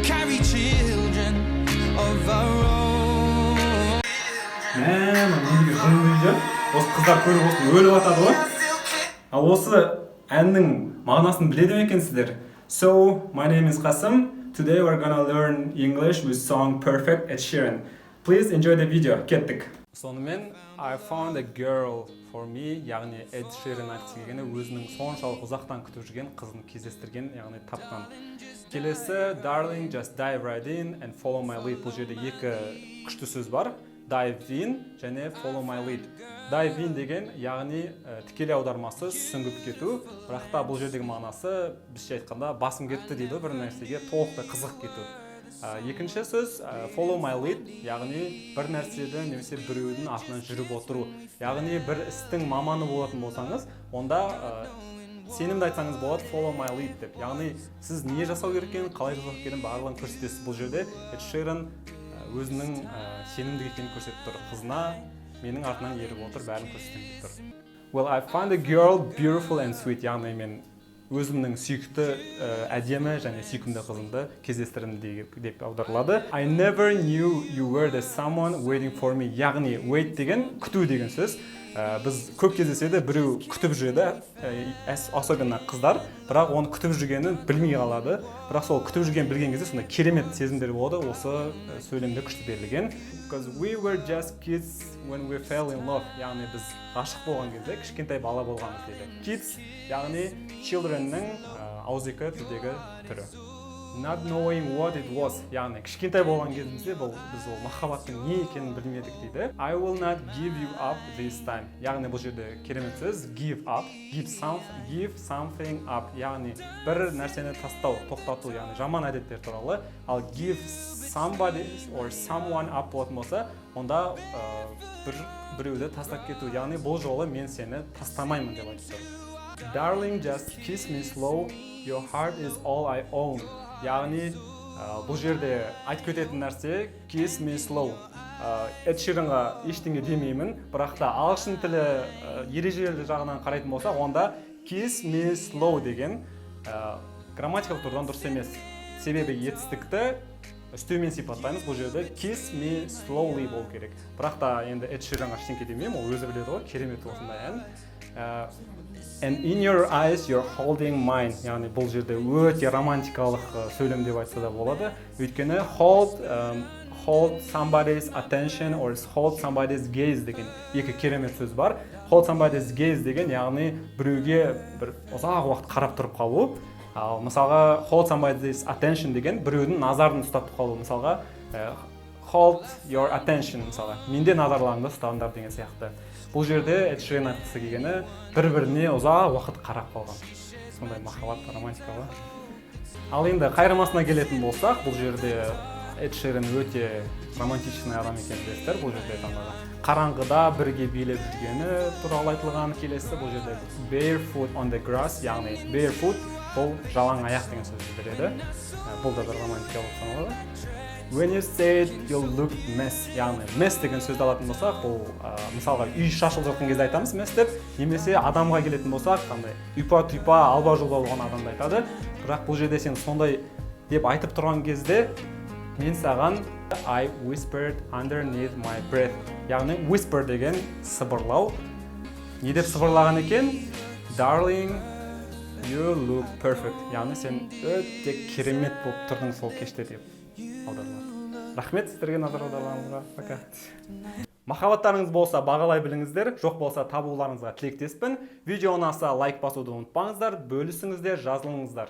carry children of our own. Менің видео. Осы қыздар көріп осыны өліп атады ғой. Ал осы әннің мағынасын біледі ме екенсіздер? So, my name is Qasim. Today we're gonna learn English with song Perfect at Sheeran. Please enjoy the video. Кеттік. Сонымен, I found a girl for me, яғни Эд Ширен айтқысы келгені өзінің соншалық ұзақтан күтіп жүрген қызын кездестірген, яғни тапқан. Келесі, Darling, just dive right in and follow my lead. Бұл жерде екі күшті сөз бар. Dive in және follow my lead. Dive in деген, яғни тікелей аудармасы сүңгіп кету. Бірақ та бұл жердегі мағынасы бізде айтқанда басым кетті дейді, бір нәрсеге толықтай қызық кету. Екінші сөз follow my lead, яғни бір нәрседе немесе біреудің артынан жүріп отыру. Яғни бір істің маманы болатын болсаңыз, онда сенімді айтсаңыз болады follow my lead деп. Яғни сіз не жасау керек екенін, қалай жасау керекенін барлығын көрсетесіз. Бұл жерде Эд Ширан өзінің сенімді екенін көрсетіп тұр. Қызына менің артынан еріп отыр, бәрін көрсетем деп тұр. Well, I found a girl beautiful and sweet. Яғни мен өзімнің сүйікті әдемі және сүйкімді қызымды кездестірдім деп аударылады. I never knew you were the someone waiting for me. Яғни wait деген күту деген сөз. Біз көп кездеседі, біреу күтіп жүреді, особенно қыздар, бірақ оны күтіп жүргенін білмей қалады. Бірақ сол күтіп жүрген білген кезде сонда керемет сезімдер болады, осы сөйлемде күшті берілген. Because we were just kids when we fell in love. Яғни біз ғашық болған кезде, кішкентай бала болғанбыз дейді. Kids, яғни children'ның ауызекі тілдегі түрі. Not knowing what it was, яғни кішкентай болған кезімізде біз ол махаббаттың не екенін білмедік дейді. I will not give you up this time. Яғни бұл жерде керемет сөз give up, give something up. Яғни бір нәрсені тастау, тоқтату, яғни жаман әдеттер туралы. Ал give somebody or someone up болатын болса, онда біреуді тастап кету. Яғни бұл жолы мен сені тастамаймын деп айтып. Darling, just kiss me slow. Your heart is all I own. Яғни бұл жерде айтып кететін нәрсе kiss me slow. Эд Ширанға ештеңе демеймін, бірақ та ағылшын тілі ережелі жағынан қарайтын болсақ, онда kiss me slow деген грамматикалық тұрғыдан дұрыс емес. Себебі етістікті үстеумен сипаттаймыз, бұл жерде kiss me slowly болу керек. Бірақ та енді Эд Ширанға ештеңе демеймін, ол өзі біледі ғой, керемет осындай ән. And in your eyes you're holding mine. Яғни бұл жерде өте романтикалық сөйлем деп айтса да болады. Өйткені hold somebody's attention or hold somebody's gaze деген екі керемет сөз бар. Hold somebody's gaze деген яғни біреуге бір ұзақ уақыт қарап тұрып қалу. Ал мысалға hold somebody's attention деген біреудің назарын ұстап қалу. Мысалға hold your attention, мысалға менде назарларыңды ұстаңдар деген сияқты. Бұл жерде Эд Ширан айтқысы келгені бір-біріне ұзақ уақыт қарап қалған. Сондай махаббат, романтикалы. Ал енді қайырмасына келетін болсақ, бұл жерде Эд Ширан өте романтичный адам екенін білесіздер. Бұл жерде қараңғыда бірге билеп жүргені туралы айтылған. Келесі бұл жерде barefoot on the grass, яғни barefoot бұл жалаң аяқ деген сөзді береді. Бұл да бір романтикалық саналады. When you said you looked mess, яғни mess деген сөзді алатын болсақ, бұл мысалға үй шашылып жатқан кезде айтамыз mess деп, немесе адамға келетін болсақ, қандай ұйпа-тұйпа, алба-жұлба болған адамды айтады. Бірақ бұл жерде сен сондай деп айтып тұрған кезде, мен саған I whispered underneath my breath. Яғни whisper деген сыбырлау. Не деп сыбырлаған екен? Darling, you look perfect. Яғни сен өте керемет болып тұрдың сол кеште деп аударылады. Рахмет сіздерге назар аударғаныңызға. Пока. Махаббаттарыңыз болса бағалай біліңіздер, жоқ болса табуларыңызға тілектеспін. Видео ұнаса лайк басуды ұмытпаңыздар, бөлісіңіздер, жазылыңыздар.